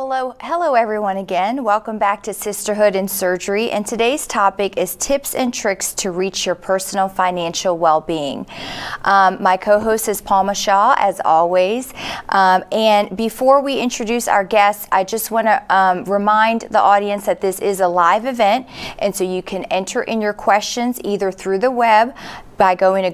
Hello everyone again. Welcome back to Sisterhood in Surgery, and today's topic is tips and tricks to reach your personal financial well-being. My co-host is Palma Shaw, as always, and before we introduce our guests, I just want to remind the audience that this is a live event, and so you can enter in your questions either through the web by going to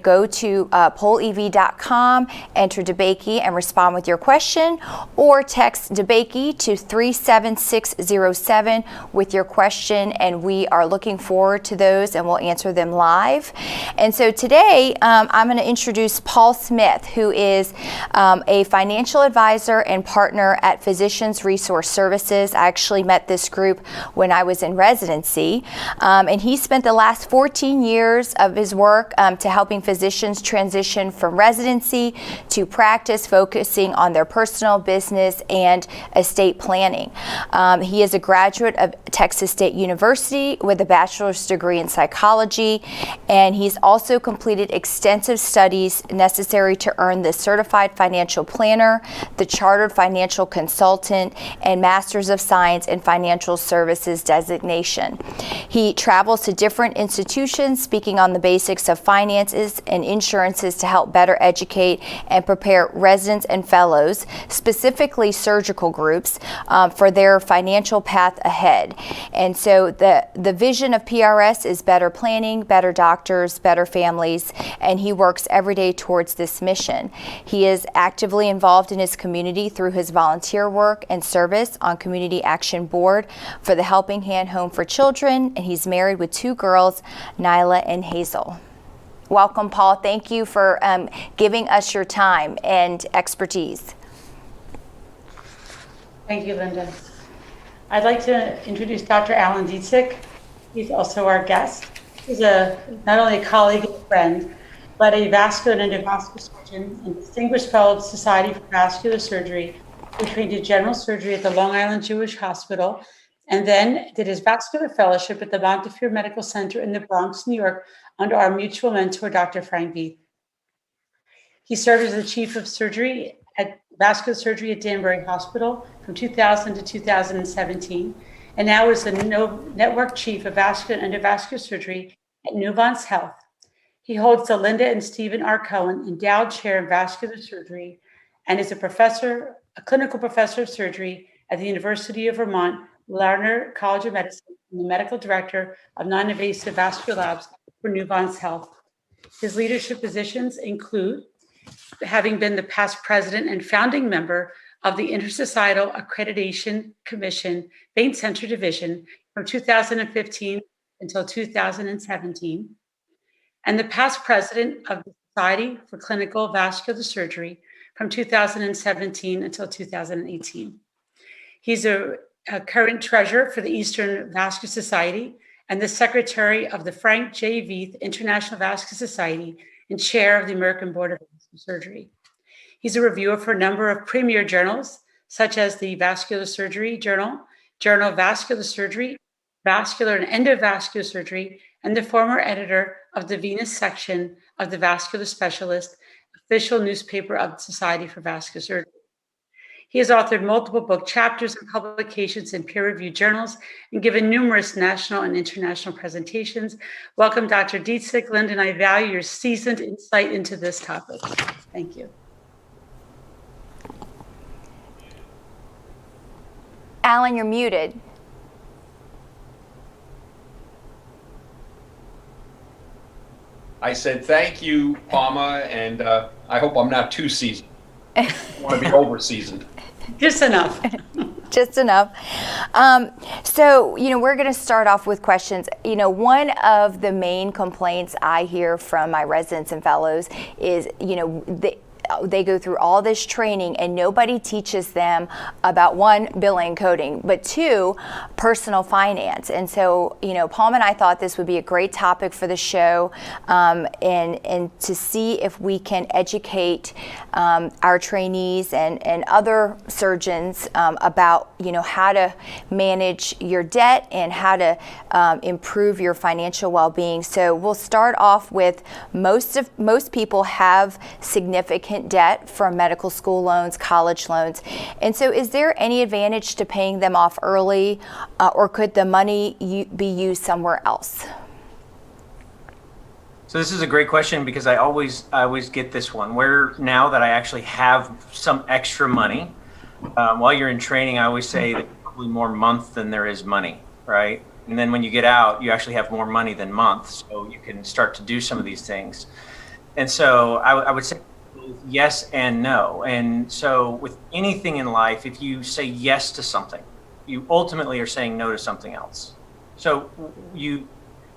pollev.com, enter DeBakey and respond with your question, or text DeBakey to 37607 with your question, and we are looking forward to those and we'll answer them live. And so today I'm going to introduce Paul Smith, who is a financial advisor and partner at Physicians Resource Services. I actually met this group when I was in residency, and he spent the last 14 years of his work to helping physicians transition from residency to practice, focusing on their personal, business, and estate planning. He is a graduate of Texas State University with a bachelor's degree in psychology, and he's also completed extensive studies necessary to earn the Certified Financial Planner, the Chartered Financial Consultant, and Masters of Science in Financial Services designation. He travels to different institutions speaking on the basics of finances and insurances to help better educate and prepare residents and fellows, specifically surgical groups, for their financial path ahead. And so the vision of PRS is better planning, better doctors, better families, and he works every day towards this mission. He is actively involved in his community through his volunteer work and service on Community Action Board for the Helping Hand Home for Children, and he's married with 2 girls, Nyla and Hazel. Welcome, Paul. Thank you for giving us your time and expertise. Thank you, Linda. I'd like to introduce Dr. Alan Dietzig. He's also our guest. He's not only a colleague and friend, but a vascular and endovascular surgeon and distinguished fellow of the Society for Vascular Surgery, who trained in general surgery at the Long Island Jewish Hospital, and then did his vascular fellowship at the Montefiore Medical Center in the Bronx, New York, under our mutual mentor, Dr. Frank Veith. He served as the chief of surgery at vascular surgery at Danbury Hospital from 2000 to 2017, and now is the network chief of vascular and endovascular surgery at Nuvance Health. He holds the Linda and Stephen R. Cohen Endowed Chair in Vascular Surgery and is a clinical professor of surgery at the University of Vermont Lerner College of Medicine and the medical director of non-invasive vascular labs for Nuvance Health. His leadership positions include having been the past president and founding member of the Intersocietal Accreditation Commission Vein Center Division from 2015 until 2017, and the past president of the Society for Clinical Vascular Surgery from 2017 until 2018. He's a current treasurer for the Eastern Vascular Society and the secretary of the Frank J. Veith International Vascular Society and chair of the American Board of Vascular Surgery. He's a reviewer for a number of premier journals, such as the Vascular Surgery Journal, Journal of Vascular Surgery, Vascular and Endovascular Surgery, and the former editor of the Venous section of the Vascular Specialist, official newspaper of the Society for Vascular Surgery. He has authored multiple book chapters and publications in peer-reviewed journals and given numerous national and international presentations. Welcome, Dr. Dietzig. Linda and I value your seasoned insight into this topic. Thank you. Alan, you're muted. I said thank you, Palma, and I hope I'm not too seasoned. I want to be over-seasoned. Just enough. Just enough. So, we're going to start off with questions. One of the main complaints I hear from my residents and fellows is, they go through all this training and nobody teaches them about 1, billing and coding, but 2, personal finance. And so, Palm and I thought this would be a great topic for the show, and to see if we can educate our trainees and other surgeons about, how to manage your debt and how to improve your financial well-being. So we'll start off with most people have significant student debt from medical school loans, college loans. And so is there any advantage to paying them off early, or could the money be used somewhere else? So this is a great question because I always get this one where now that I actually have some extra money, while you're in training, I always say that probably more month than there is money, right? And then when you get out, you actually have more money than month, so you can start to do some of these things. And so I would say yes and no. And so with anything in life, if you say yes to something, you ultimately are saying no to something else. So you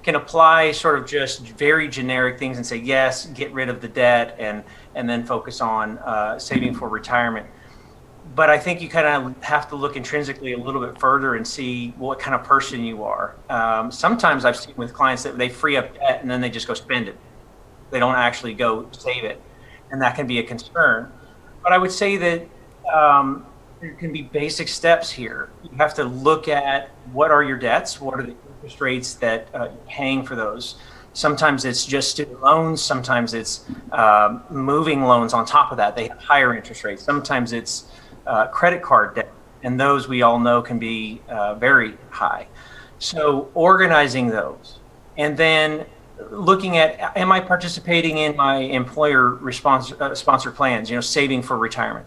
can apply sort of just very generic things and say yes, get rid of the debt, and then focus on saving for retirement. But I think you kind of have to look intrinsically a little bit further and see what kind of person you are. Sometimes I've seen with clients that they free up debt and then they just go spend it. They don't actually go save it, and that can be a concern. But I would say that there can be basic steps here. You have to look at what are your debts, what are the interest rates that you're paying for those. Sometimes it's just student loans, sometimes it's moving loans on top of that. They have higher interest rates. Sometimes it's credit card debt, and those we all know can be very high. So organizing those, and then looking at, am I participating in my employer sponsored plans, saving for retirement?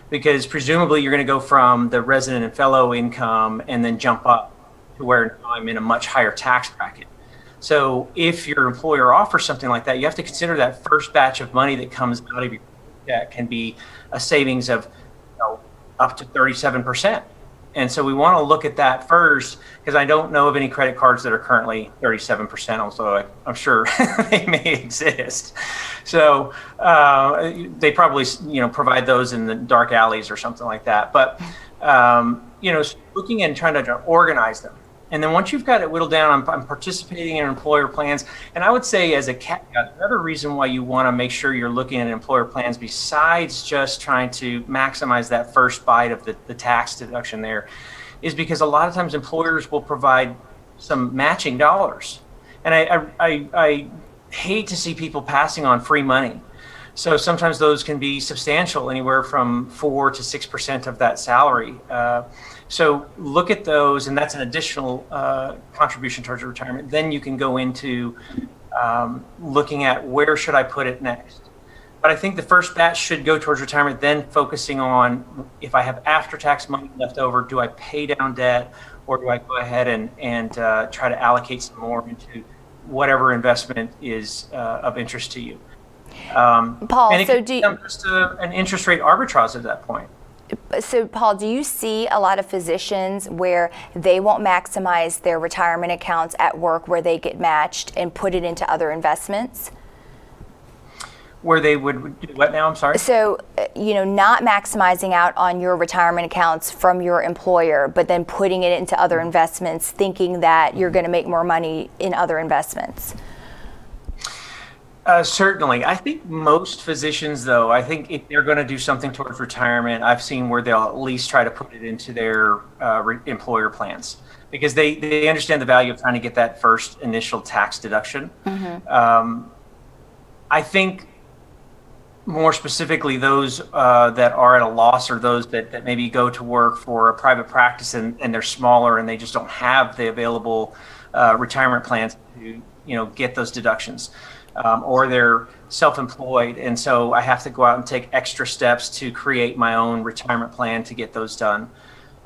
Because presumably you're going to go from the resident and fellow income and then jump up to where now I'm in a much higher tax bracket. So if your employer offers something like that, you have to consider that first batch of money that comes out of your that can be a savings of up to 37%. And so we want to look at that first, because I don't know of any credit cards that are currently 37%, although I'm sure they may exist. So they probably provide those in the dark alleys or something like that. But looking and trying to organize them. And then once you've got it whittled down, I'm participating in employer plans. And I would say as a caveat, another reason why you want to make sure you're looking at employer plans besides just trying to maximize that first bite of the tax deduction there is because a lot of times employers will provide some matching dollars. And I hate to see people passing on free money. So sometimes those can be substantial, anywhere from 4 to 6% of that salary. So look at those, and that's an additional contribution towards your retirement. Then you can go into looking at where should I put it next. But I think the first batch should go towards retirement, then focusing on if I have after-tax money left over, do I pay down debt, or do I go ahead and try to allocate some more into whatever investment is of interest to you. Paul, and it so can become just an interest rate arbitrage at that point. So, Paul, do you see a lot of physicians where they won't maximize their retirement accounts at work where they get matched and put it into other investments? Where they would do what now? I'm sorry? So, not maximizing out on your retirement accounts from your employer, but then putting it into other investments, thinking that you're going to make more money in other investments. Certainly. I think most physicians, though, I think if they're going to do something towards retirement, I've seen where they'll at least try to put it into their employer plans because they understand the value of trying to get that first initial tax deduction. Mm-hmm. I think more specifically those that are at a loss or those that maybe go to work for a private practice and they're smaller and they just don't have the available retirement plans to get those deductions. Or they're self-employed, and so I have to go out and take extra steps to create my own retirement plan to get those done.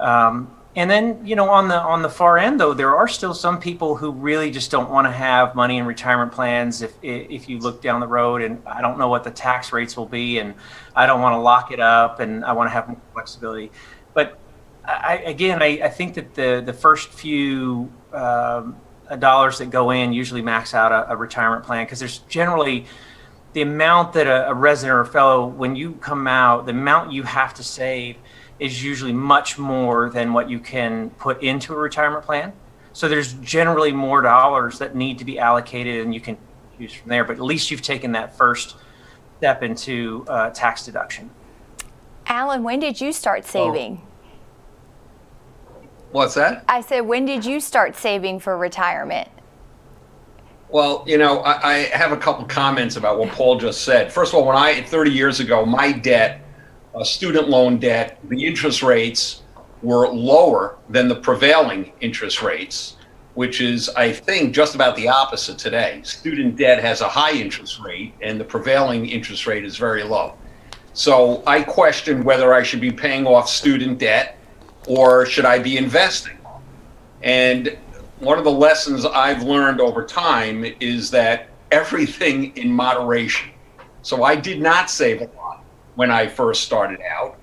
And then, on the far end, though, there are still some people who really just don't want to have money in retirement plans. If you look down the road, and I don't know what the tax rates will be, and I don't want to lock it up, and I want to have more flexibility. But I think that the first few dollars that go in usually max out a retirement plan because there's generally the amount that a resident or fellow, when you come out, the amount you have to save is usually much more than what you can put into a retirement plan. So there's generally more dollars that need to be allocated and you can use from there, but at least you've taken that first step into tax deduction. Alan, when did you start saving? What's that? I said, when did you start saving for retirement? Well, I have a couple comments about what Paul just said. First of all, 30 years ago, my debt, student loan debt, the interest rates were lower than the prevailing interest rates, which is, I think, just about the opposite today. Student debt has a high interest rate and the prevailing interest rate is very low. So I questioned whether I should be paying off student debt or should I be investing? And one of the lessons I've learned over time is that everything in moderation. So I did not save a lot when I first started out.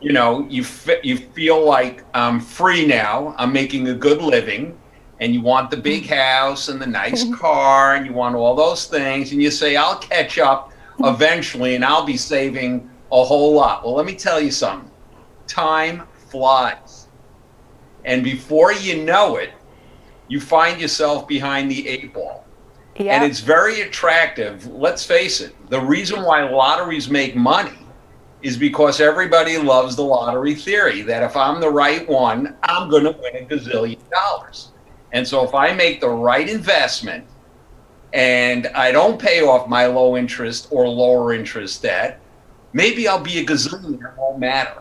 You feel like I'm free now, I'm making a good living, and you want the big house and the nice car and you want all those things, and you say, I'll catch up eventually and I'll be saving a whole lot. Well, let me tell you something. Time flies. And before you know it, you find yourself behind the 8 ball. Yeah. And it's very attractive. Let's face it, the reason why lotteries make money is because everybody loves the lottery theory that if I'm the right one, I'm going to win $1 gazillion. And so if I make the right investment and I don't pay off my low interest or lower interest debt, maybe I'll be a gazillionaire, it won't matter.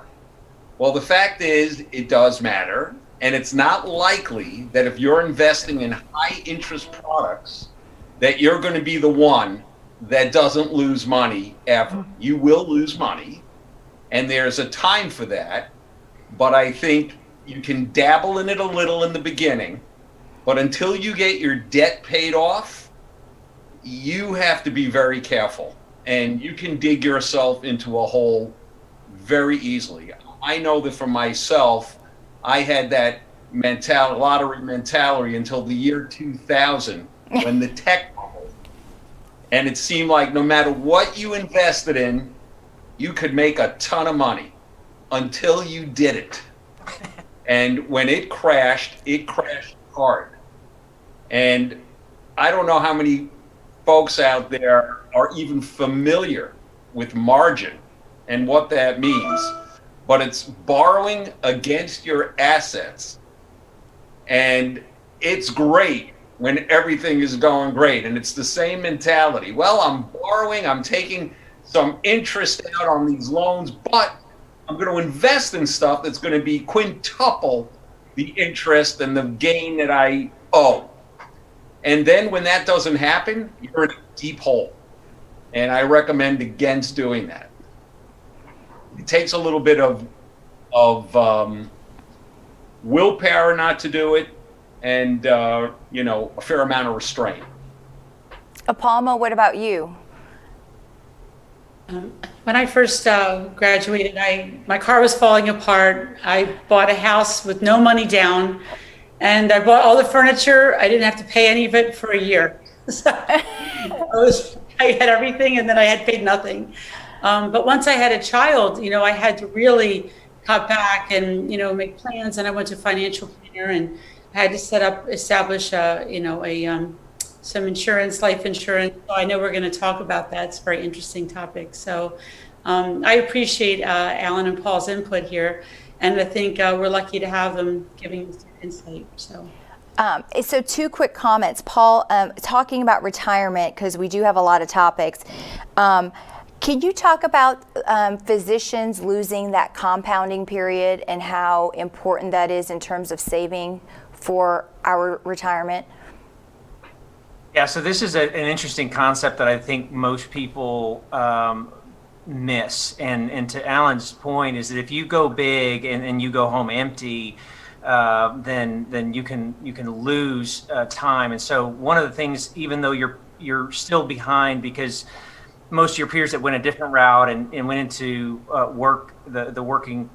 Well, the fact is, it does matter. And it's not likely that if you're investing in high interest products, that you're going to be the one that doesn't lose money ever. You will lose money, and there's a time for that. But I think you can dabble in it a little in the beginning, but until you get your debt paid off, you have to be very careful, and you can dig yourself into a hole very easily. I know that for myself, I had that lottery mentality until the year 2000 when the tech bubble. And it seemed like no matter what you invested in, you could make a ton of money until you did it. And when it crashed hard. And I don't know how many folks out there are even familiar with margin and what that means. But it's borrowing against your assets. And it's great when everything is going great. And it's the same mentality. Well, I'm borrowing, I'm taking some interest out on these loans, but I'm going to invest in stuff that's going to be quintuple the interest and the gain that I owe. And then when that doesn't happen, you're in a deep hole. And I recommend against doing that. It takes a little bit of willpower not to do it, and a fair amount of restraint. Palma, what about you? When I first graduated, my car was falling apart. I bought a house with no money down, and I bought all the furniture. I didn't have to pay any of it for a year. So I had everything, and then I had paid nothing. But once I had a child, I had to really cut back and, make plans. And I went to a financial planner and I had to establish, some insurance, life insurance. So I know we're going to talk about that. It's a very interesting topic. So I appreciate Alan and Paul's input here. And I think we're lucky to have them giving us insight. So 2 quick comments. Paul, talking about retirement, because we do have a lot of topics. Can you talk about physicians losing that compounding period and how important that is in terms of saving for our retirement? Yeah, so this is an interesting concept that I think most people miss. And to Alan's point is that if you go big and you go home empty, then you can lose time. And so one of the things, even though you're still behind because most of your peers that went a different route and went into the working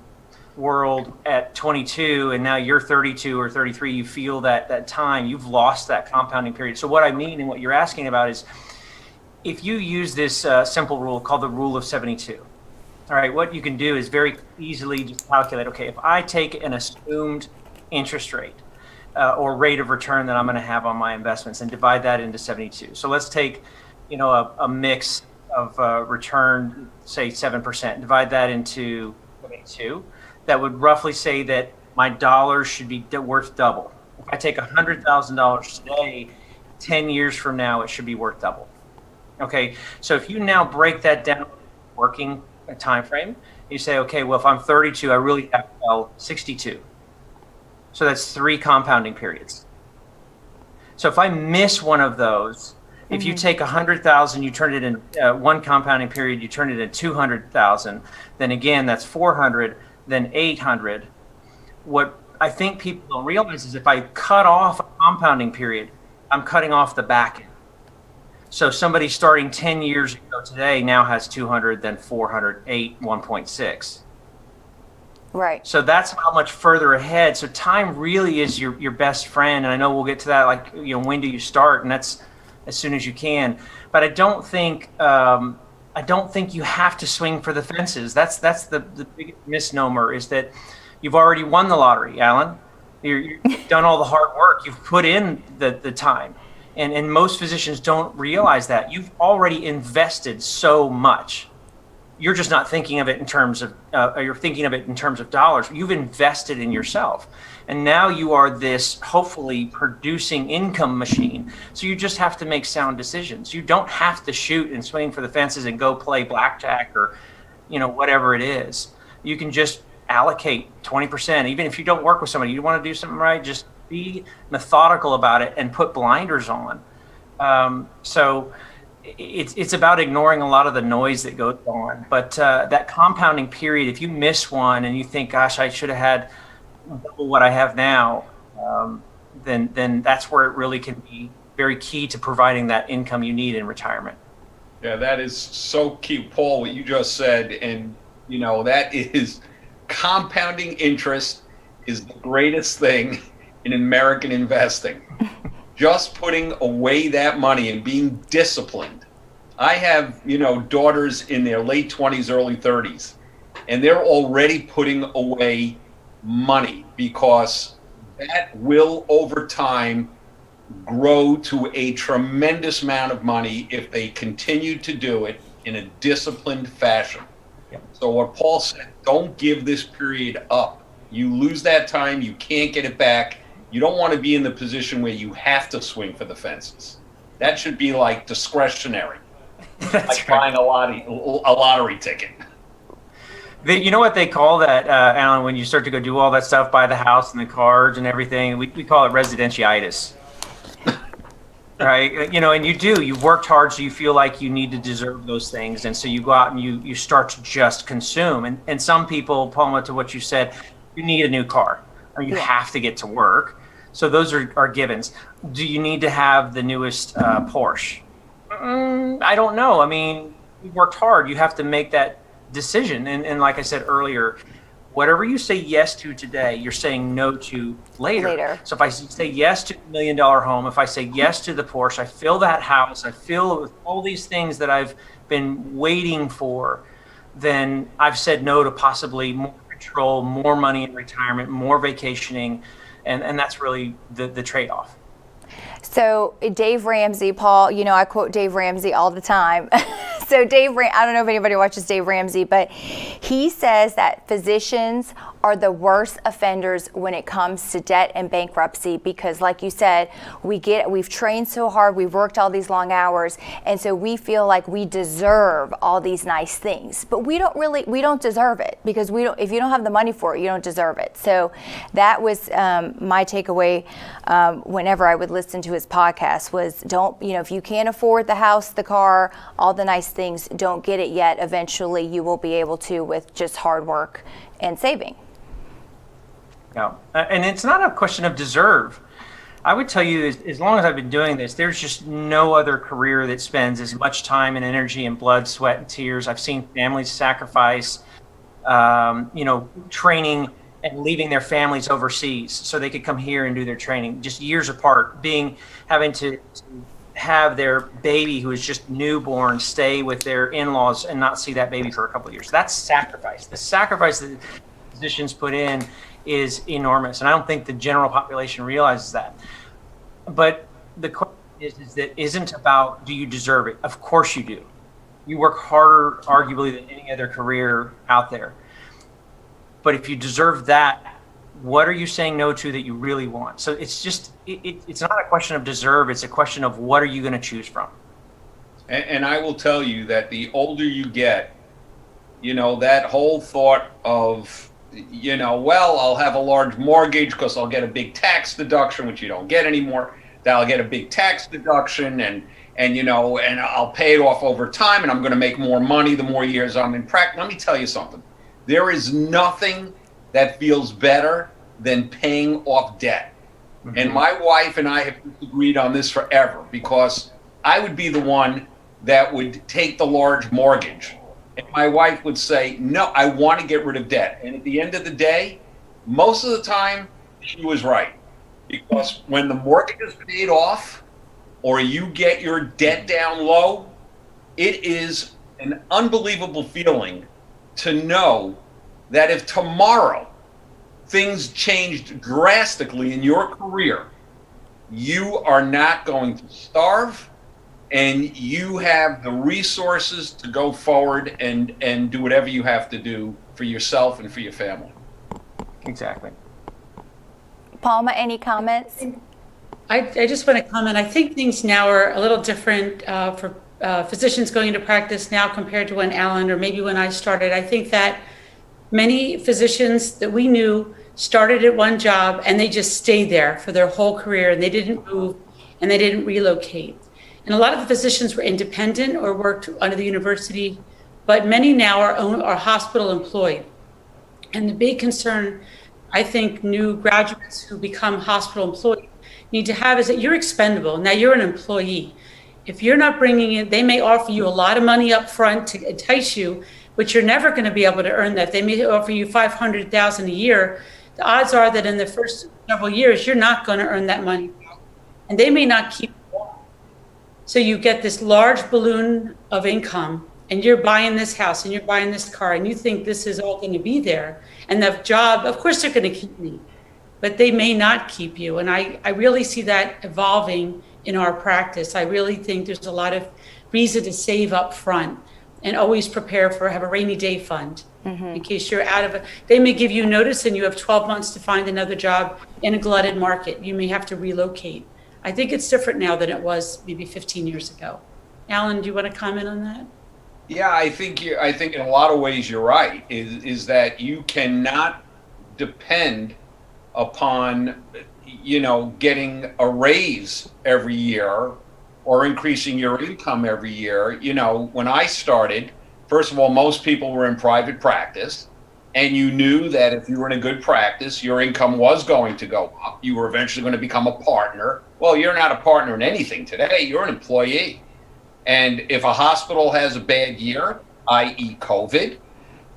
world at 22, and now you're 32 or 33, you feel that time, you've lost that compounding period. So what I mean and what you're asking about is, if you use this simple rule called the rule of 72, all right, what you can do is very easily just calculate, okay, if I take an assumed interest rate or rate of return that I'm going to have on my investments and divide that into 72. So let's take, a mix of return, say 7%, divide that into 72. That would roughly say that my dollars should be worth double. If I take $100,000 today, 10 years from now, it should be worth double. Okay, so if you now break that down, working a time frame, you say, okay, well, if I'm 32, I really have to sell 62. So that's 3 compounding periods. So if I miss one of those, if you take 100,000, you turn it in one compounding period, you turn it in 200,000, then again, that's 400, then 800. What I think people don't realize is if I cut off a compounding period, I'm cutting off the back end. So somebody starting 10 years ago today now has 200, then 400, 8, 1.6. Right. So that's how much further ahead. So time really is your best friend. And I know we'll get to that, like, when do you start? And that's as soon as you can. But I don't think you have to swing for the fences. That's the big misnomer, is that you've already won the lottery, Alan. You've done all the hard work. You've put in the time. And most physicians don't realize that. You've already invested so much. You're just not thinking of it in terms of, you're thinking of it in terms of dollars. You've invested in yourself. And now you are this hopefully producing income machine. So you just have to make sound decisions. You don't have to shoot and swing for the fences and go play blackjack or, whatever it is. You can just allocate 20%. Even if you don't work with somebody, you want to do something right, just be methodical about it and put blinders on. So it's about ignoring a lot of the noise that goes on. But that compounding period, if you miss one and you think, gosh, I should have had double what I have now, then that's where it really can be very key to providing that income you need in retirement. Yeah, that is so key, Paul, what you just said. And, that is compounding interest is the greatest thing in American investing. Just putting away that money and being disciplined. I have, daughters in their late 20s, early 30s, and they're already putting away money because that will over time grow to a tremendous amount of money if they continue to do it in a disciplined fashion. Yep. So what Paul said, don't give this period up. You lose that time, you can't get it back. You don't want to be in the position where you have to swing for the fences. That should be like discretionary, like buying a lottery ticket. You know what they call that, Alan, when you start to go do all that stuff, buy the house and the cars and everything? We call it residentiitis. Right? And you've worked hard, so you feel like you need to deserve those things. And so you go out and you start to just consume. And some people, Palma, to what you said, you need a new car or you have to get to work. So those are givens. Do you need to have the newest Porsche? I don't know. I mean, you worked hard. You have to make that decision. And like I said earlier, whatever you say yes to today, you're saying no to later. So if I say yes to $1 million home, if I say yes to the Porsche, I fill that house, I fill it with all these things that I've been waiting for, then I've said no to possibly more control, more money in retirement, more vacationing. And that's really the trade-off. So Dave Ramsey, Paul, I quote Dave Ramsey all the time. So I don't know if anybody watches Dave Ramsey, but he says that physicians are the worst offenders when it comes to debt and bankruptcy because, like you said, we've trained so hard, we've worked all these long hours, and so we feel like we deserve all these nice things, but we don't deserve it because if you don't have the money for it, you don't deserve it. So that was my takeaway whenever I would listen to his podcast was if you can't afford the house, the car, all the nice things, don't get it yet. Eventually you will be able to with just hard work and saving. Yeah, and it's not a question of deserve. I would tell you, as long as I've been doing this, there's just no other career that spends as much time and energy and blood, sweat, and tears. I've seen families sacrifice, training and leaving their families overseas so they could come here and do their training, just years apart, having to have their baby who is just newborn stay with their in-laws and not see that baby for a couple of years. That's sacrifice. The sacrifice that physicians put in is enormous, and I don't think the general population realizes that. But the question is that isn't about do you deserve it? Of course you do. You work harder, arguably, than any other career out there. But if you deserve that, what are you saying no to that you really want? So it's just, it's not a question of deserve. It's a question of what are you going to choose from? And I will tell you that the older you get, that whole thought of, well, I'll have a large mortgage because I'll get a big tax deduction, which you don't get anymore. That I'll get a big tax deduction and I'll pay it off over time and I'm going to make more money the more years I'm in practice. Let me tell you something. There is nothing that feels better than paying off debt. Mm-hmm. And my wife and I have agreed on this forever, because I would be the one that would take the large mortgage. And my wife would say, no, I want to get rid of debt. And at the end of the day, most of the time, she was right. Because when the mortgage is paid off or you get your debt down low, it is an unbelievable feeling to know that if tomorrow things changed drastically in your career, you are not going to starve, and you have the resources to go forward and do whatever you have to do for yourself and for your family. Exactly. Palma, any comments? I just want to comment. I think things now are a little different for physicians going into practice now compared to when Alan or maybe when I started. I think that many physicians that we knew started at one job and they just stayed there for their whole career, and they didn't move and they didn't relocate. And a lot of the physicians were independent or worked under the university, but many now are hospital employed. And the big concern, I think, new graduates who become hospital employed need to have is that you're expendable. Now you're an employee. If you're not bringing in, they may offer you a lot of money up front to entice you, but you're never going to be able to earn that. They may offer you $500,000 a year. The odds are that in the first several years, you're not going to earn that money, and they may not keep you on. So you get this large balloon of income, and you're buying this house and you're buying this car, and you think this is all going to be there. And the job, of course, they're going to keep me, but they may not keep you. And I really see that evolving in our practice. I really think there's a lot of reason to save up front and always prepare have a rainy day fund in case you're out of it. They may give you notice and you have 12 months to find another job in a glutted market. You may have to relocate. I think it's different now than it was maybe 15 years ago. Alan, do you want to comment on that? Yeah, I think in a lot of ways you're right, is that you cannot depend upon, getting a raise every year or increasing your income every year. When I started, first of all, most people were in private practice, and you knew that if you were in a good practice, your income was going to go up. You were eventually going to become a partner. Well, you're not a partner in anything today. You're an employee. And if a hospital has a bad year, i.e. COVID,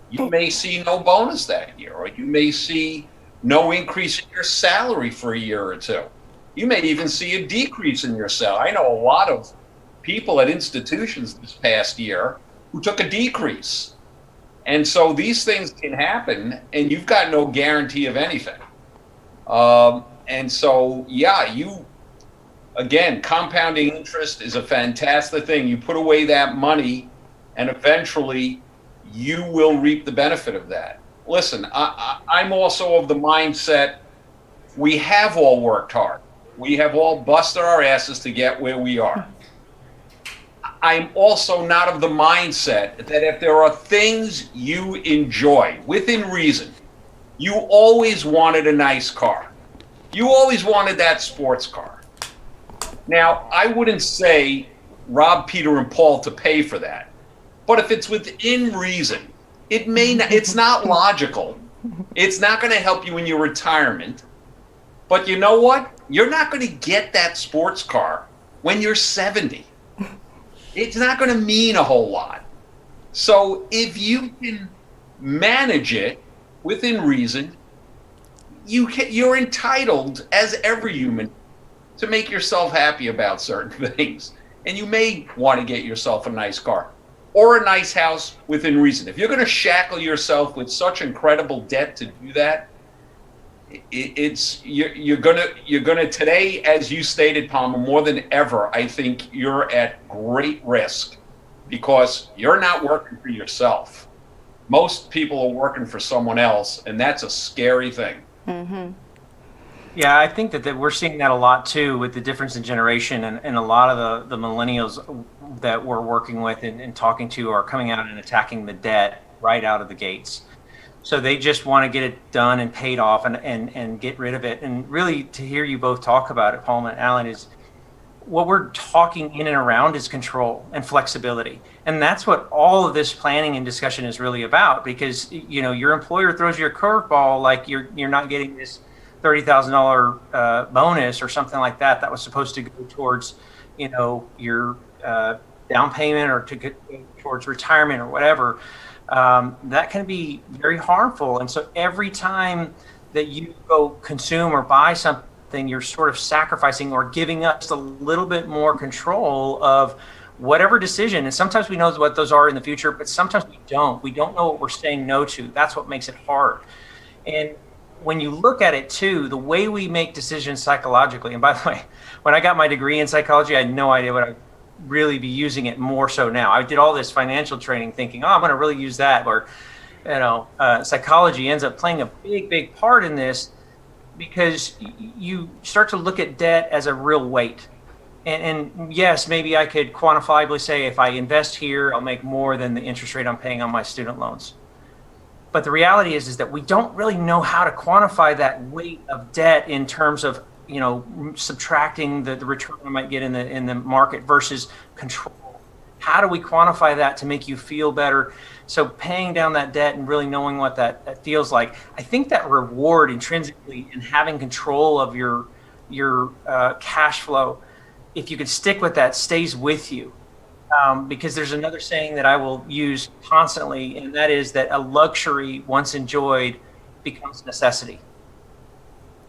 you may see no bonus that year, or you may see no increase in your salary for a year or two. You may even see a decrease in your salary. I know a lot of people at institutions this past year who took a decrease. And so these things can happen, and you've got no guarantee of anything. And so, again, compounding interest is a fantastic thing. You put away that money, and eventually you will reap the benefit of that. Listen, I'm also of the mindset, we have all worked hard. We have all busted our asses to get where we are. I'm also not of the mindset that if there are things you enjoy, within reason, you always wanted a nice car. You always wanted that sports car. Now, I wouldn't say rob Peter and Paul to pay for that. But if it's within reason, it's not logical. It's not going to help you in your retirement. But you know what? You're not going to get that sports car when you're 70. It's not going to mean a whole lot. So if you can manage it within reason, you're entitled, as every human, to make yourself happy about certain things. And you may want to get yourself a nice car or a nice house within reason. If you're going to shackle yourself with such incredible debt to do that, you're gonna today, as you stated, Palmer, more than ever, I think you're at great risk because you're not working for yourself. Most people are working for someone else, and that's a scary thing. Yeah, I think that we're seeing that a lot too with the difference in generation, and a lot of the millennials that we're working with and talking to are coming out and attacking the debt right out of the gates. So they just want to get it done and paid off and get rid of it. And really, to hear you both talk about it, Paul and Alan, is what we're talking in and around is control and flexibility. And that's what all of this planning and discussion is really about, because your employer throws you a curveball, like you're not getting this $30,000 bonus or something like that was supposed to go towards your down payment or to get towards retirement or whatever. That can be very harmful. And so every time that you go consume or buy something, you're sort of sacrificing or giving up just a little bit more control of whatever decision. And sometimes we know what those are in the future, but sometimes we don't. We don't know what we're saying no to. That's what makes it hard. And when you look at it too, the way we make decisions psychologically, and by the way, when I got my degree in psychology, I had no idea what I'd really be using it more so now. I did all this financial training thinking, I'm going to really use that. Or, psychology ends up playing a big part in this, because you start to look at debt as a real weight. And yes, maybe I could quantifiably say, if I invest here, I'll make more than the interest rate I'm paying on my student loans. But the reality is that we don't really know how to quantify that weight of debt in terms of, subtracting the return I might get in the market versus control. How do we quantify that to make you feel better? So paying down that debt and really knowing what that feels like. I think that reward intrinsically in having control of your cash flow, if you could stick with that, stays with you. Because there's another saying that I will use constantly, and that is that a luxury once enjoyed becomes necessity.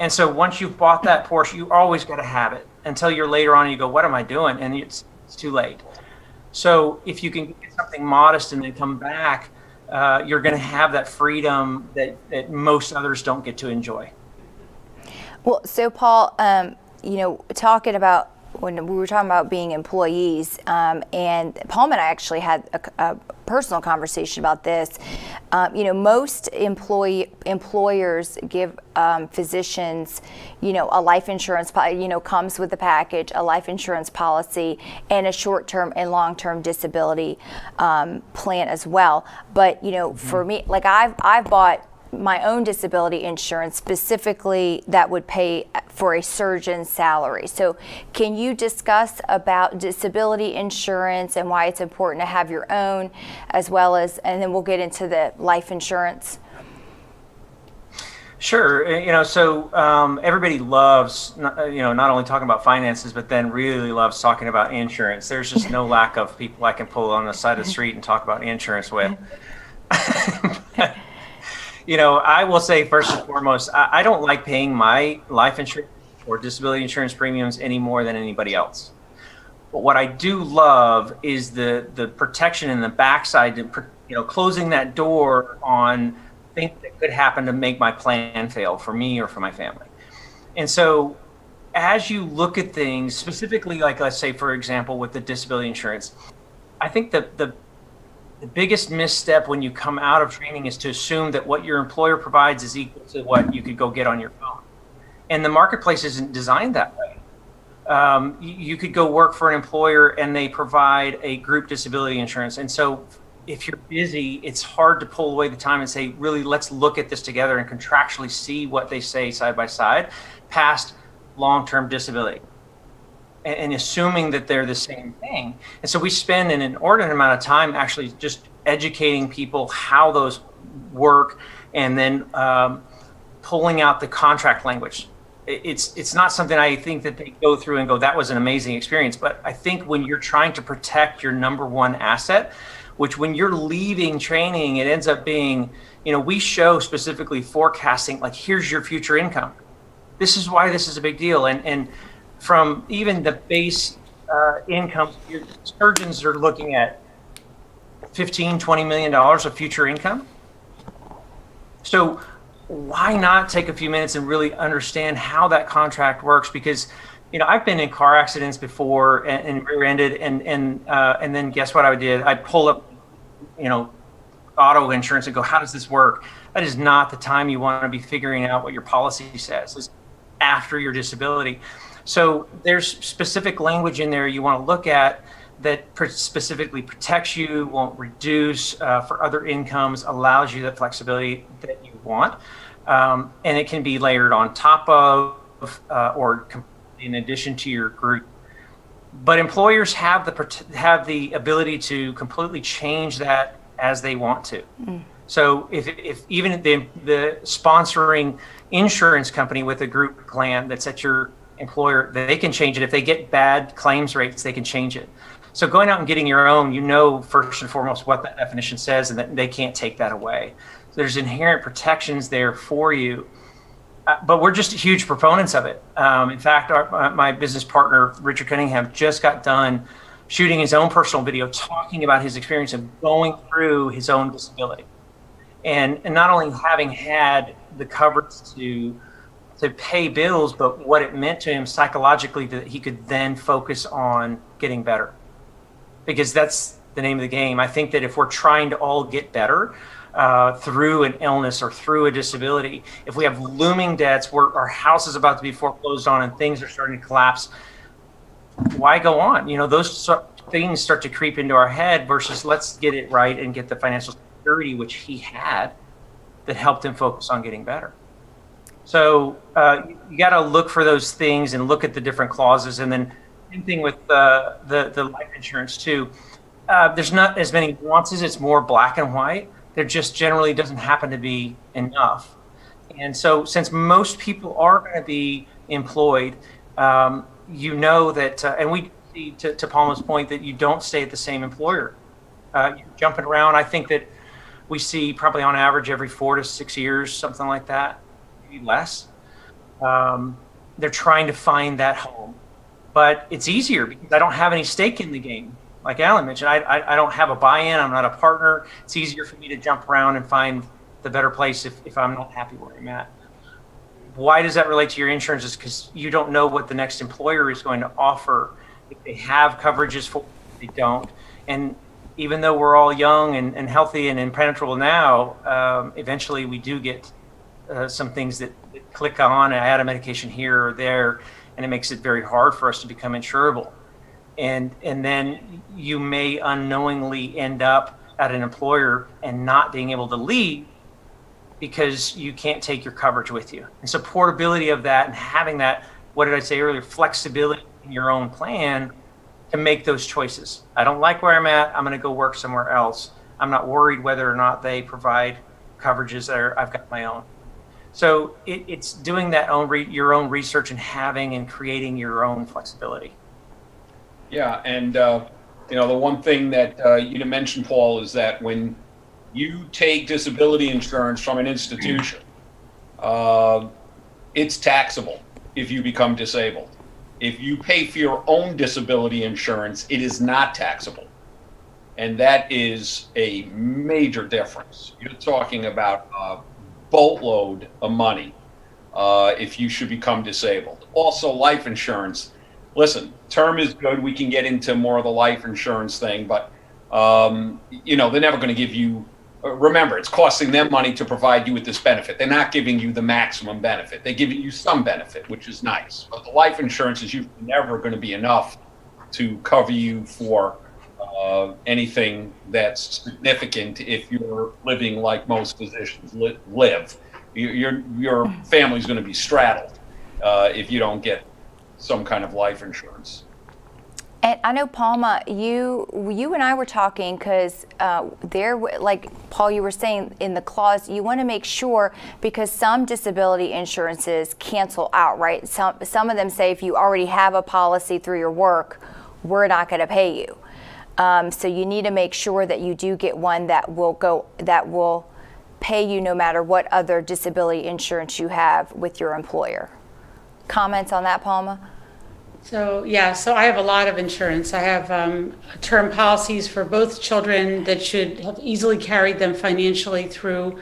And so once you've bought that Porsche, you always got to have it until you're later on and you go, what am I doing? And it's too late. So if you can get something modest and then come back, you're going to have that freedom that most others don't get to enjoy. Well, so Paul, talking about when we were talking about being employees, and Paul and I actually had a personal conversation about this. Most employers give physicians, a life insurance, comes with the package, a life insurance policy, and a short-term and long-term disability plan as well. But for me, like I've bought my own disability insurance specifically that would pay for a surgeon's salary. So can you discuss about disability insurance and why it's important to have your own, as well as, and then we'll get into the life insurance? Sure. Everybody loves, not only talking about finances, but then really loves talking about insurance. There's just no lack of people I can pull on the side of the street and talk about insurance with. I will say first and foremost, I don't like paying my life insurance or disability insurance premiums any more than anybody else. But what I do love is the protection in the backside, closing that door on things that could happen to make my plan fail for me or for my family. And so as you look at things, specifically, like let's say, for example, with the disability insurance, I think the biggest misstep when you come out of training is to assume that what your employer provides is equal to what you could go get on your own. And the marketplace isn't designed that way. You could go work for an employer and they provide a group disability insurance. And so if you're busy, it's hard to pull away the time and say, really, let's look at this together and contractually see what they say side by side past long-term disability. And assuming that they're the same thing. And so we spend an inordinate amount of time actually just educating people how those work, and then pulling out the contract language. It's not something I think that they go through and go, that was an amazing experience. But I think when you're trying to protect your number one asset, which when you're leaving training, it ends up being, we show specifically forecasting, like, here's your future income. This is why this is a big deal. And from even the base income, your surgeons are looking at $15-20 million of future income. So why not take a few minutes and really understand how that contract works? Because I've been in car accidents before and rear-ended, and then guess what I did? I pull up auto insurance and go, how does this work? That is not the time you want to be figuring out what your policy says. It's after your disability. So there's specific language in there you want to look at that specifically protects you, won't reduce for other incomes, allows you the flexibility that you want. And it can be layered on top of or in addition to your group. But employers have the ability to completely change that as they want to. So if even the sponsoring insurance company with a group plan that's at your employer, they can change it. If they get bad claims rates, they can change it. So going out and getting your own, first and foremost what that definition says, and that they can't take that away. So there's inherent protections there for you. But we're just huge proponents of it. In fact, my business partner, Richard Cunningham, just got done shooting his own personal video talking about his experience of going through his own disability. And not only having had the coverage to pay bills, but what it meant to him psychologically that he could then focus on getting better. Because that's the name of the game. I think that if we're trying to all get better through an illness or through a disability, if we have looming debts, where our house is about to be foreclosed on and things are starting to collapse, why go on? Those things start to creep into our head versus let's get it right and get the financial security, which he had, that helped him focus on getting better. So you got to look for those things and look at the different clauses. And then same thing with the life insurance too. There's not as many nuances. It's more black and white. There just generally doesn't happen to be enough. And so since most people are going to be employed, that, and we see to Palma's point that you don't stay at the same employer. You're jumping around. I think that we see probably on average every 4 to 6 years, something like that, maybe less. They're trying to find that home. But it's easier because I don't have any stake in the game. Like Alan mentioned, I don't have a buy-in. I'm not a partner. It's easier for me to jump around and find the better place if I'm not happy where I'm at. Why does that relate to your insurance? Is because you don't know what the next employer is going to offer. If they have coverages for, they don't. And even though we're all young and healthy and impenetrable now, eventually we do get some things that click on and add a medication here or there, and it makes it very hard for us to become insurable. And then you may unknowingly end up at an employer and not being able to leave because you can't take your coverage with you. And so portability of that and having that, what did I say earlier, flexibility in your own plan to make those choices. I don't like where I'm at, I'm gonna go work somewhere else. I'm not worried whether or not they provide coverages that I've got my own. So it's doing that your own research and having and creating your own flexibility. Yeah, and the one thing that you mentioned, Paul, is that when you take disability insurance from an institution, it's taxable if you become disabled. If you pay for your own disability insurance, it is not taxable. And that is a major difference. You're talking about a boatload of money if you should become disabled. Also, life insurance. Listen, term is good. We can get into more of the life insurance thing, but they're never going to give you. Remember, it's costing them money to provide you with this benefit. They're not giving you the maximum benefit. They're giving you some benefit, which is nice. But the life insurance is usually never going to be enough to cover you for anything that's significant if you're living like most physicians live. Your family's going to be straddled if you don't get some kind of life insurance. And I know, Palma, you and I were talking because like Paul, you were saying in the clause, you want to make sure, because some disability insurances cancel out, right? Some of them say if you already have a policy through your work, we're not going to pay you. So you need to make sure that you do get one that will pay you no matter what other disability insurance you have with your employer. Comments on that, Palma? So I have a lot of insurance. I have term policies for both children that should have easily carried them financially through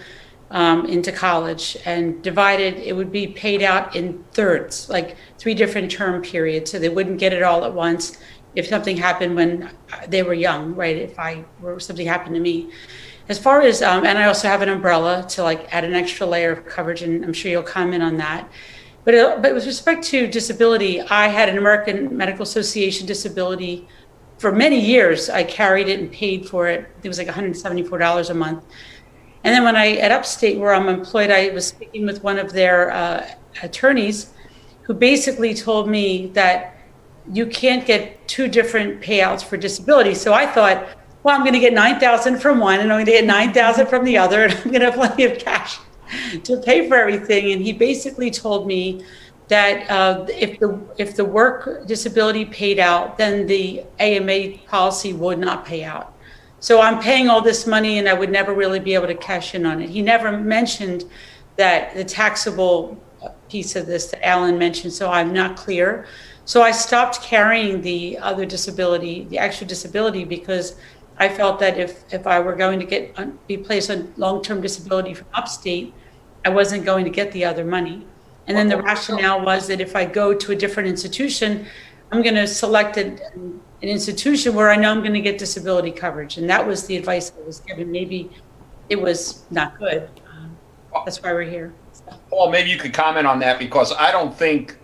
into college, and divided, it would be paid out in thirds, like 3 different term periods, so they wouldn't get it all at once if something happened when they were young, right? If something happened to me. As far as, and I also have an umbrella to like add an extra layer of coverage, and I'm sure you'll comment on that. But with respect to disability, I had an American Medical Association disability for many years. I carried it and paid for it. It was like $174 a month. And then when at Upstate, where I'm employed, I was speaking with one of their attorneys who basically told me that you can't get two different payouts for disability. So I thought, well, I'm going to get $9,000 from one and I'm going to get $9,000 from the other, and I'm going to have plenty of cash to pay for everything. And he basically told me that if the work disability paid out, then the AMA policy would not pay out. So I'm paying all this money and I would never really be able to cash in on it. He never mentioned that the taxable piece of this that Alan mentioned, so I'm not clear. So I stopped carrying the other disability, the extra disability, because I felt that if I were going to be placed on long-term disability from Upstate, I wasn't going to get the other money. And then the rationale was that if I go to a different institution, I'm going to select an institution where I know I'm going to get disability coverage. And that was the advice I was given. Maybe it was not good. That's why we're here. Paul, maybe you could comment on that, because I don't think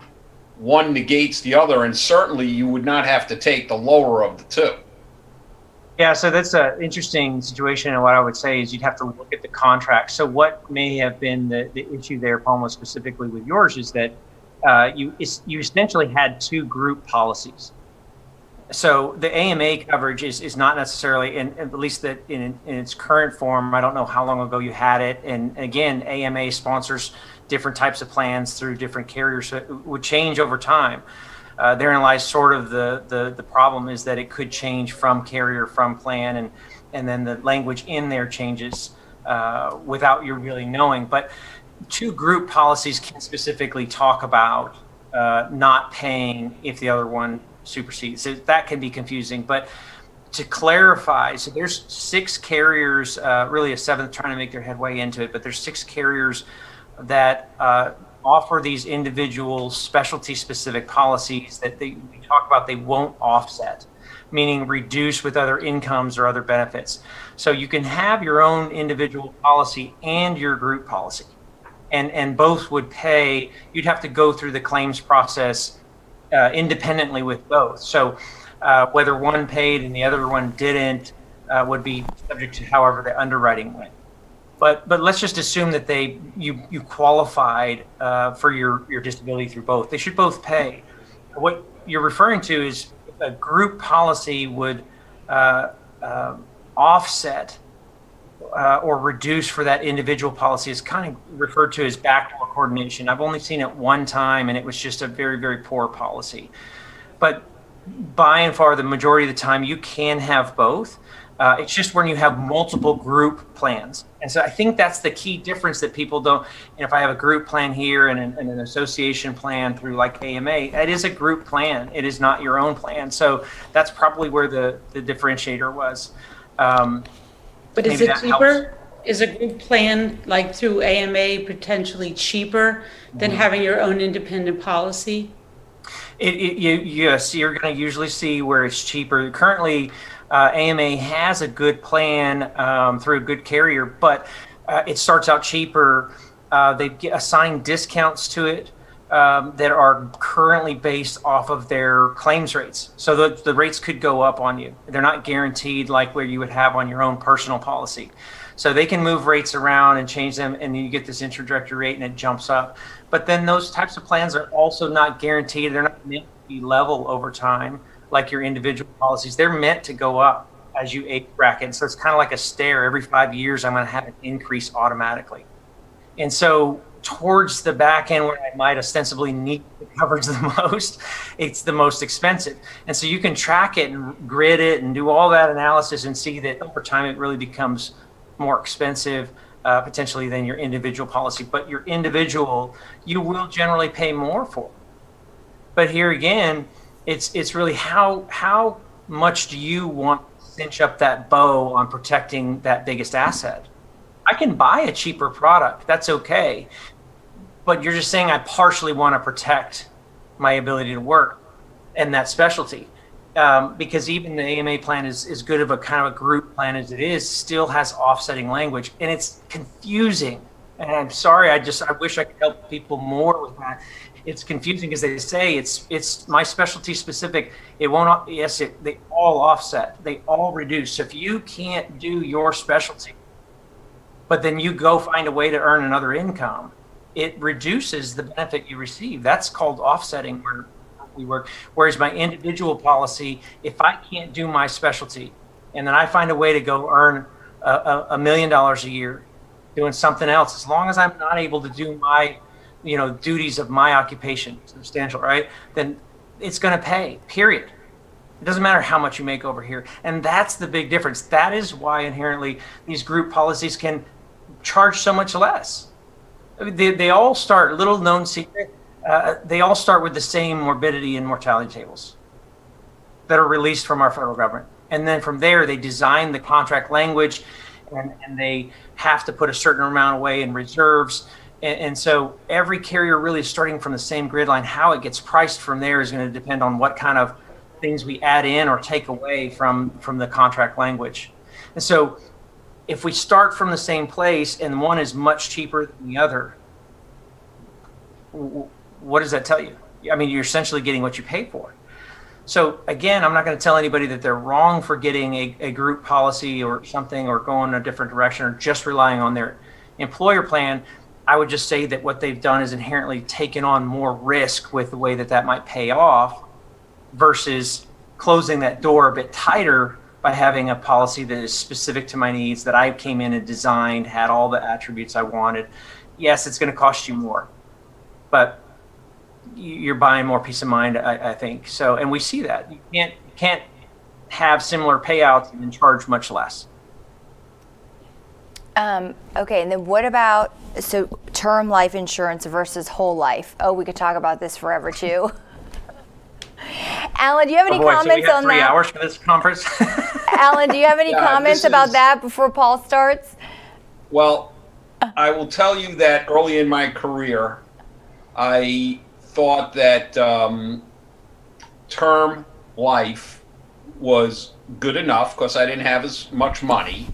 one negates the other, and certainly you would not have to take the lower of the two. Yeah, so that's an interesting situation, and what I would say is you'd have to look at the contract. So what may have been the issue there, Palma, specifically with yours, is that you essentially had two group policies. So the AMA coverage is not necessarily, at least that in its current form, I don't know how long ago you had it. And again, AMA sponsors different types of plans through different carriers, so it would change over time. Therein lies sort of the problem, is that it could change from carrier, from plan, and then the language in there changes without you really knowing. But two group policies can specifically talk about not paying if the other one supersedes. So that can be confusing. But to clarify, so there's 6 carriers, really a 7th trying to make their headway into it, but there's 6 carriers that offer these individual specialty specific policies that we talk about they won't offset, meaning reduce with other incomes or other benefits. So you can have your own individual policy and your group policy, and both would pay. You'd have to go through the claims process independently with both. So whether one paid and the other one didn't would be subject to however the underwriting went. But let's just assume that you qualified for your disability through both. They should both pay. What you're referring to is a group policy would offset or reduce for that individual policy. Is kind of referred to as backdoor coordination. I've only seen it one time, and it was just a very, very poor policy. But by and far, the majority of the time, you can have both. It's just when you have multiple group plans. And so I think that's the key difference that people don't. And if I have a group plan here and an association plan through like AMA, it is a group plan. It is not your own plan. So that's probably where the differentiator was. But is it cheaper? Is a group plan like through AMA potentially cheaper than having your own independent policy? Yes, you're going to usually see where it's cheaper. Currently, AMA has a good plan through a good carrier, but it starts out cheaper. They assign discounts to it that are currently based off of their claims rates. So the rates could go up on you. They're not guaranteed like where you would have on your own personal policy. So they can move rates around and change them, and you get this introductory rate and it jumps up. But then those types of plans are also not guaranteed. They're not meant to be level over time like your individual policies. They're meant to go up as you age bracket. So it's kind of like a stair. Every 5 years, I'm going to have an increase automatically. And so towards the back end where I might ostensibly need the coverage the most, it's the most expensive. And so you can track it and grid it and do all that analysis and see that over time it really becomes more expensive potentially than your individual policy. But your individual, you will generally pay more for. But here again, it's really how much do you want to cinch up that bow on protecting that biggest asset? I can buy a cheaper product, that's okay. But you're just saying I partially want to protect my ability to work and that specialty. because even the AMA plan is as good of a kind of a group plan as it is, still has offsetting language, and it's confusing. And I'm sorry, I wish I could help people more with that. It's confusing because they say it's my specialty specific. It won't. Yes, they all offset. They all reduce. So if you can't do your specialty, but then you go find a way to earn another income, it reduces the benefit you receive. That's called offsetting where we work. Whereas my individual policy, if I can't do my specialty, and then I find a way to go earn $1 million a year doing something else, as long as I'm not able to do my duties of my occupation substantial, right? Then it's going to pay, period. It doesn't matter how much you make over here. And that's the big difference. That is why inherently these group policies can charge so much less. I mean, they all start, little known secret, they all start with the same morbidity and mortality tables that are released from our federal government. And then from there, they design the contract language, and they have to put a certain amount away in reserves. And so every carrier really is starting from the same grid line. How it gets priced from there is going to depend on what kind of things we add in or take away from the contract language. And so if we start from the same place and one is much cheaper than the other, what does that tell you? I mean, you're essentially getting what you pay for. So again, I'm not going to tell anybody that they're wrong for getting a group policy or something, or going in a different direction, or just relying on their employer plan. I would just say that what they've done is inherently taken on more risk with the way that might pay off, versus closing that door a bit tighter by having a policy that is specific to my needs, that I came in and designed, had all the attributes I wanted. Yes, it's going to cost you more, but you're buying more peace of mind, I think. So, and we see that. You can't have similar payouts and charge much less. Okay, and then what about, so term life insurance versus whole life? Oh, we could talk about this forever too. Alan, do you have any comments so we have on 3 that? hours for this conference? Alan, do you have any Yeah, comments this about is- that before Paul starts? Well, I will tell you that early in my career, I thought that term life was good enough because I didn't have as much money,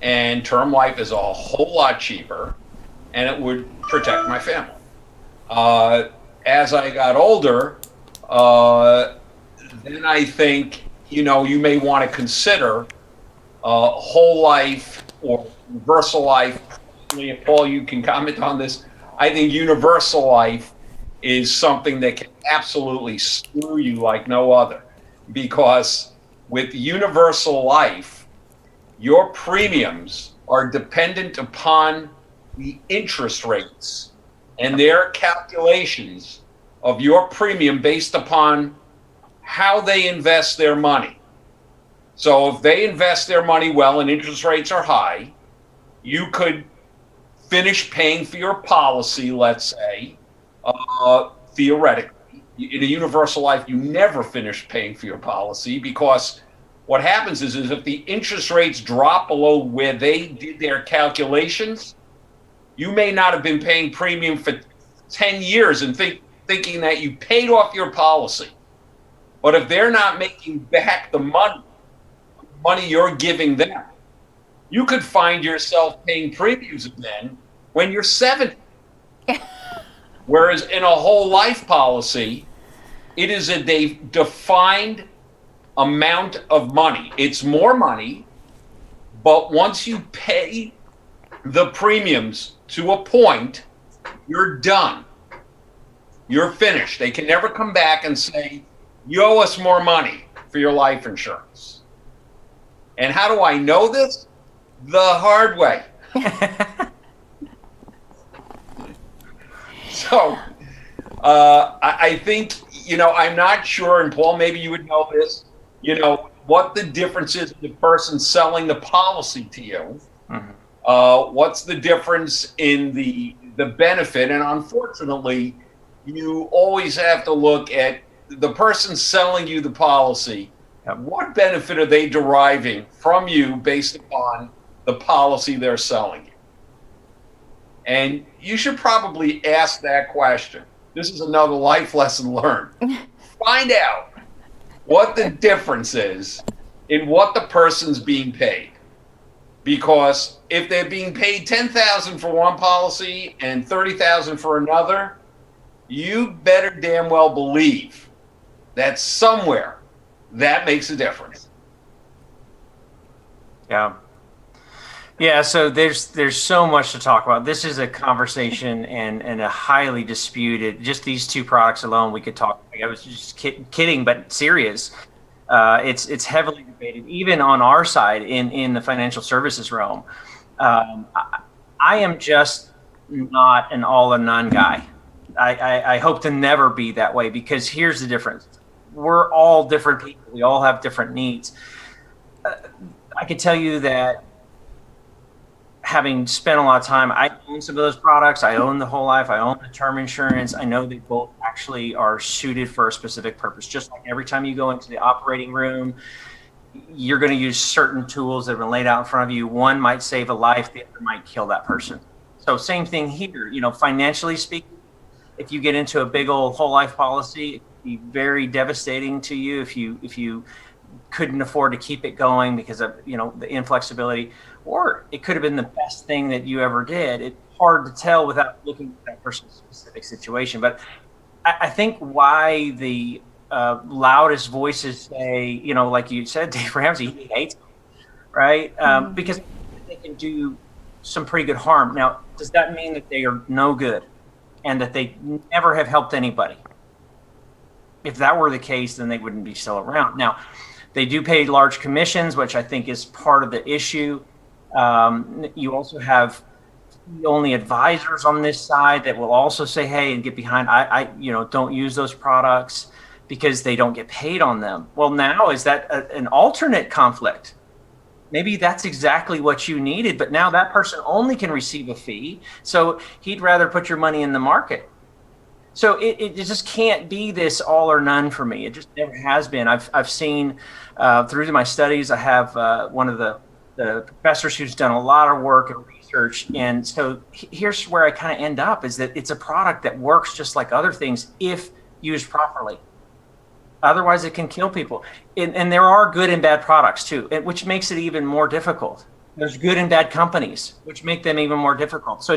and term life is a whole lot cheaper, and it would protect my family. As I got older, then I think, you may want to consider whole life or universal life. Paul, you can comment on this. I think universal life is something that can absolutely screw you like no other, because with universal life, your premiums are dependent upon the interest rates and their calculations of your premium based upon how they invest their money. So if they invest their money well and interest rates are high, you could finish paying for your policy, let's say, theoretically. In a universal life, you never finish paying for your policy, because what happens is if the interest rates drop below where they did their calculations, you may not have been paying premium for 10 years and thinking that you paid off your policy. But if they're not making back the money you're giving them, you could find yourself paying premiums again when you're 70. Whereas in a whole life policy, it is a defined amount of money. It's more money, but once you pay the premiums to a point, you're done. You're finished. They can never come back and say, you owe us more money for your life insurance. And how do I know this? The hard way. So I think, I'm not sure, and Paul, maybe you would know this, what the difference is in the person selling the policy to you. Mm-hmm. What's the difference in the benefit? And unfortunately, you always have to look at the person selling you the policy. What benefit are they deriving from you based upon the policy they're selling you? And you should probably ask that question. This is another life lesson learned. Find out what the difference is in what the person's being paid. Because if they're being paid $10,000 for one policy and $30,000 for another, you better damn well believe that somewhere that makes a difference. Yeah. Yeah, so there's so much to talk about. This is a conversation and a highly disputed. Just these two products alone, we could talk. I was just kidding, but serious. It's heavily debated, even on our side in the financial services realm. I am just not an all or none guy. I hope to never be that way, because here's the difference. We're all different people. We all have different needs. I can tell you that, having spent a lot of time, I own some of those products. I own the whole life. I own the term insurance. I know they both actually are suited for a specific purpose. Just like every time you go into the operating room, you're going to use certain tools that have been laid out in front of you. One might save a life, the other might kill that person. So same thing here, financially speaking, if you get into a big old whole life policy, it can be very devastating to you if you couldn't afford to keep it going because of the inflexibility, or it could have been the best thing that you ever did. It's hard to tell without looking at that person's specific situation. But I think why the loudest voices say, like you said, Dave Ramsey, he hates them, right? Because they can do some pretty good harm. Now, does that mean that they are no good and that they never have helped anybody? If that were the case, then they wouldn't be still around. Now, they do pay large commissions, which I think is part of the issue. You also have only advisors on this side that will also say, hey, and get behind, I don't use those products because they don't get paid on them. Well, now is that an alternate conflict? Maybe that's exactly what you needed, but now that person only can receive a fee. So he'd rather put your money in the market. So it just can't be this all or none for me. It just never has been. I've seen through my studies, I have one of the professors who's done a lot of work and research. And so here's where I kind of end up, is that it's a product that works just like other things if used properly. Otherwise, it can kill people. And there are good and bad products too, which makes it even more difficult. There's good and bad companies, which make them even more difficult. So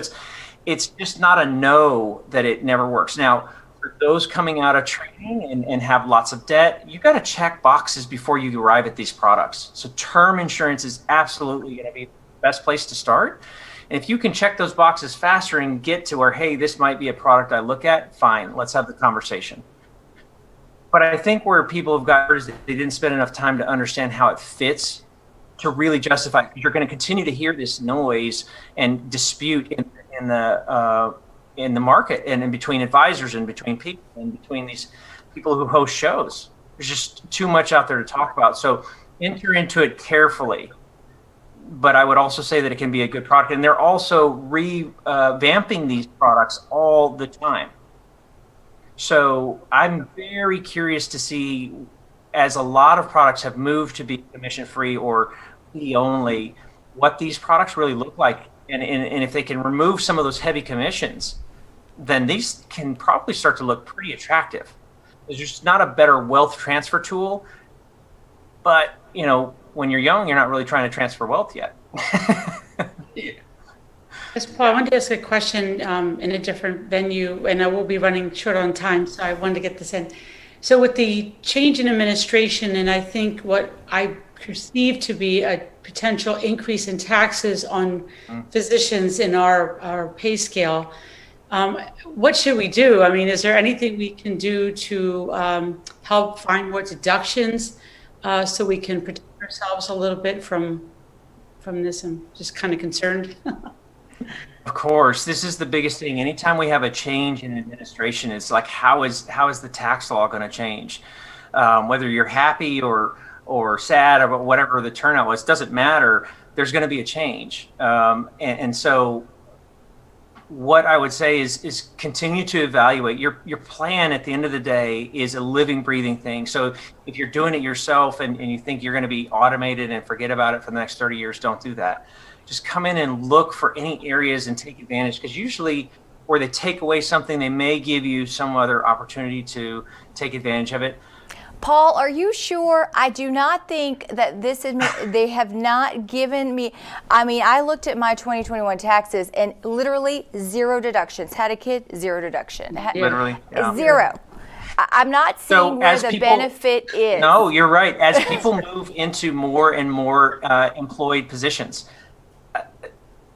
it's just not a no that it never works. Now, for those coming out of training and have lots of debt, you got to check boxes before you arrive at these products. So term insurance is absolutely going to be the best place to start. And if you can check those boxes faster and get to where, hey, this might be a product I look at, fine, let's have the conversation. But I think where people have got is that they didn't spend enough time to understand how it fits to really justify. You're going to continue to hear this noise and dispute in the market and in between advisors and between people and between these people who host shows. There's just too much out there to talk about. So enter into it carefully. But I would also say that it can be a good product. And they're also revamping these products all the time. So I'm very curious to see, as a lot of products have moved to be commission-free or fee only, what these products really look like. And if they can remove some of those heavy commissions, then these can probably start to look pretty attractive. There's just not a better wealth transfer tool. But, when you're young, you're not really trying to transfer wealth yet. Yeah. Yes, Paul, I wanted to ask a question in a different venue, and I will be running short on time, so I wanted to get this in. So with the change in administration, and I think what I perceive to be a potential increase in taxes on physicians in our pay scale, what should we do? I mean, is there anything we can do to help find more deductions so we can protect ourselves a little bit from this? I'm just kind of concerned. Of course, this is the biggest thing. Anytime we have a change in administration, it's like, how is the tax law going to change? Whether you're happy or sad or whatever the turnout was, doesn't matter. There's going to be a change. And so what I would say is continue to evaluate. Your plan at the end of the day is a living, breathing thing. So if you're doing it yourself and you think you're going to be automated and forget about it for the next 30 years, don't do that. Just come in and look for any areas and take advantage, because usually or they take away something, they may give you some other opportunity to take advantage of it. Paul, are you sure? I do not think that they have not given me, I mean, I looked at my 2021 taxes and literally zero deductions. Had a kid, zero deduction. Literally. Yeah. Zero. I'm not seeing where the benefit is. No, you're right. As people move into more and more employed positions,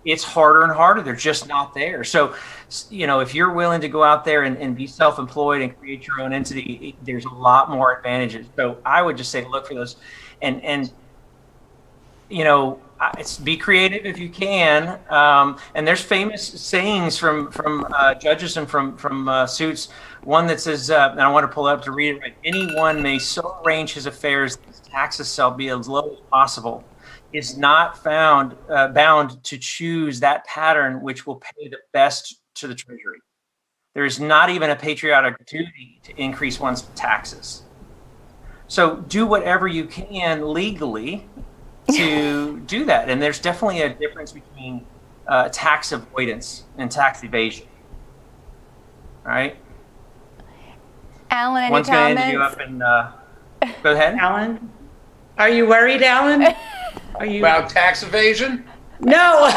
it's harder and harder. They're just not there. So, if you're willing to go out there and be self-employed and create your own entity, there's a lot more advantages. So I would just say look for those, and it's be creative if you can. And there's famous sayings from judges and from suits. One that says, and I want to pull it up to read it right. Anyone may so arrange his affairs that his taxes shall be as low as possible. Is not bound to choose that pattern which will pay the best to the Treasury. There is not even a patriotic duty to increase one's taxes. So do whatever you can legally to do that. And there's definitely a difference between tax avoidance and tax evasion. All right? Alan, any One's comments? going to end you up and go ahead. Alan, are you worried, Alan? Are you About tax evasion? No.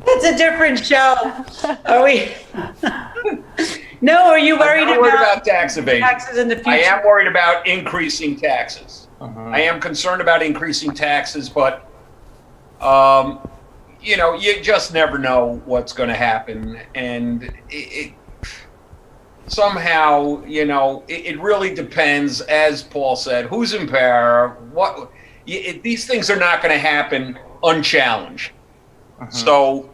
It's a different show. Are we? No, are you worried I'm not worried about tax evasion. taxes in the future? I am worried about increasing taxes. Uh-huh. I am concerned about increasing taxes, but you just never know what's going to happen, and it somehow, it really depends, as Paul said, who's in power, these things are not going to happen unchallenged. Uh-huh. So,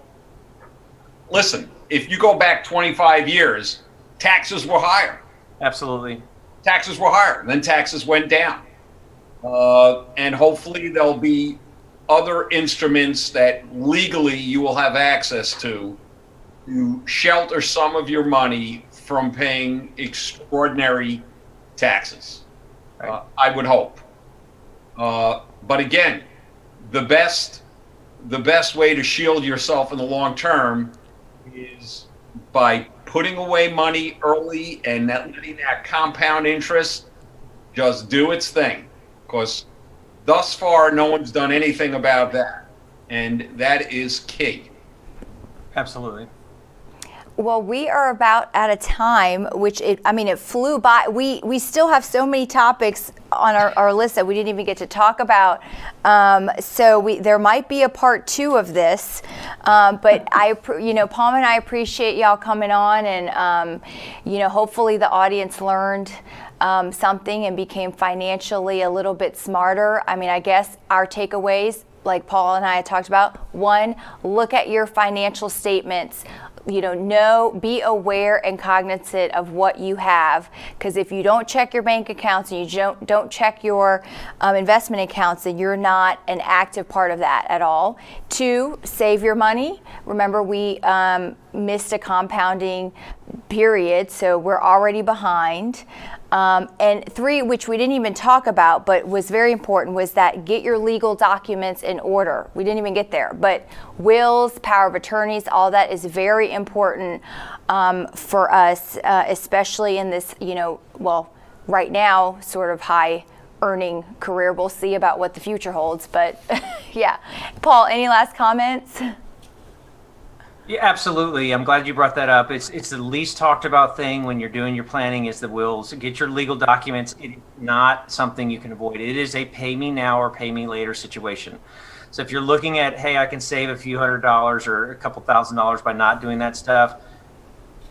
listen, if you go back 25 years, taxes were higher. Absolutely. Taxes were higher, then taxes went down. And hopefully there'll be other instruments that legally you will have access to shelter some of your money from paying extraordinary taxes. Right. I would hope. But again, the best way to shield yourself in the long term is by putting away money early and letting that compound interest just do its thing. Because thus far, no one's done anything about that. And that is key. Absolutely. Well, we are about out of time, it flew by. We still have so many topics on our list that we didn't even get to talk about. So there might be a part 2 of this. But Paul and I appreciate y'all coming on, and hopefully the audience learned something and became financially a little bit smarter. I guess our takeaways, like Paul and I had talked about, 1, look at your financial statements. Be aware and cognizant of what you have, because if you don't check your bank accounts and you don't check your investment accounts, then you're not an active part of that at all. 2, save your money. Remember, we missed a compounding period, so we're already behind. And 3, which we didn't even talk about, but was very important, was that get your legal documents in order. We didn't even get there, but wills, power of attorneys, all that is very important for us, especially in this, right now, sort of high earning career. We'll see about what the future holds, but yeah. Paul, any last comments? Yeah, absolutely. I'm glad you brought that up. It's the least talked about thing when you're doing your planning is the wills. Get your legal documents. It's not something you can avoid. It is a pay me now or pay me later situation. So if you're looking at, hey, I can save a few $100s or a couple $1,000s by not doing that stuff,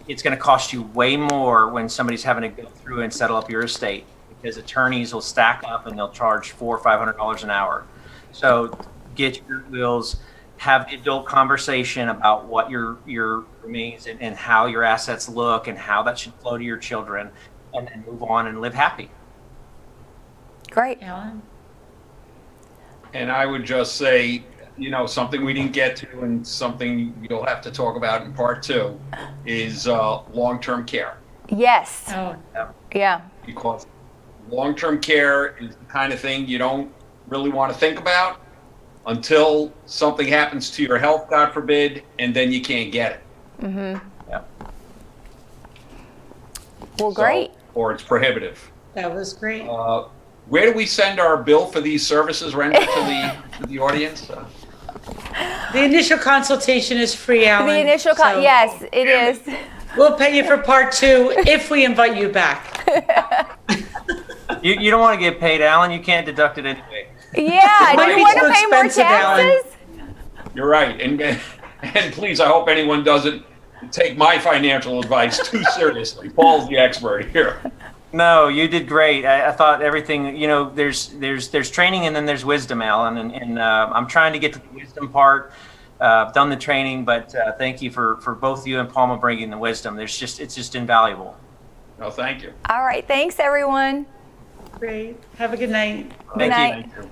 it's going to cost you way more when somebody's having to go through and settle up your estate, because attorneys will stack up and they'll charge $400 or $500 an hour. So get your wills. Have the adult conversation about what your remains and how your assets look and how that should flow to your children, and then move on and live happy. Great. Alan? And I would just say, something we didn't get to, and something you'll have to talk about in part 2, is long-term care. Yes. Oh, Yeah. Because long-term care is the kind of thing you don't really want to think about, until something happens to your health, God forbid, and then you can't get it. Yeah. Well, So- great. or it's prohibitive. That was great. Where do we send our bill for these services rendered to the audience? The initial consultation is free, Alan. The initial so yes, it is. We'll pay you for part 2 if we invite you back. You don't want to get paid, Alan. You can't deduct it anyway. Yeah, do Might you be want too to pay more expensive, Alan. taxes? You're right, and please, I hope anyone doesn't take my financial advice too seriously. Paul's the expert here. No, you did great. I thought everything, there's training and then there's wisdom, Alan, and I'm trying to get to the wisdom part. I've done the training, but thank you for both you and Palma bringing the wisdom. It's just invaluable. No, thank you. All right, thanks everyone. Great. Have a good night. Good night. Thank you.